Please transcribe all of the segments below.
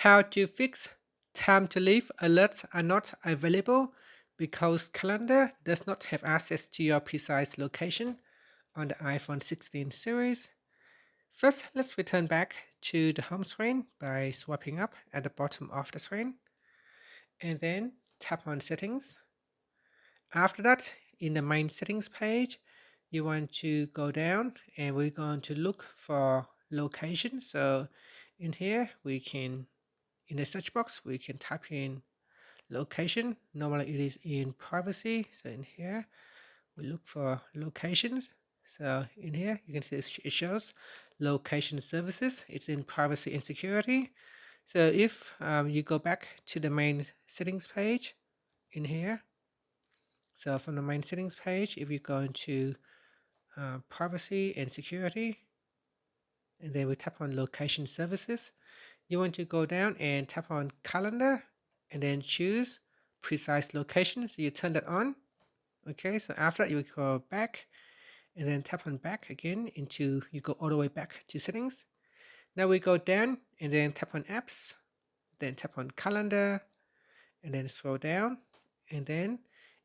How to fix time to leave alerts are not available because calendar does not have access to your precise location on the iPhone 16 series. First, let's return back to the home screen by swiping up at the bottom of the screen and then tap on settings. After that, in the main settings page, you want to go down and we're going to look for location. So in here, in the search box, we can type in location. Normally it is in privacy. So in here, we look for locations. So in here, you can see it shows location services. It's in privacy and security. So if you go back to the main settings page in here, so from the main settings page, if you go into privacy and security, and then we tap on location services, you want to go down and tap on calendar and then choose precise location. So you turn that on. Okay, so after that you go back and then tap on back again you go all the way back to settings. Now we go down and then tap on apps, then tap on calendar and then scroll down and then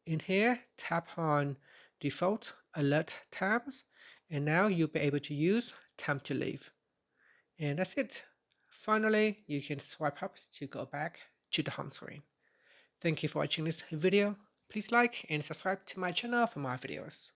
in here tap on default alert times, and now you'll be able to use time to leave. And that's it. Finally, you can swipe up to go back to the home screen. Thank you for watching this video. Please like and subscribe to my channel for more videos.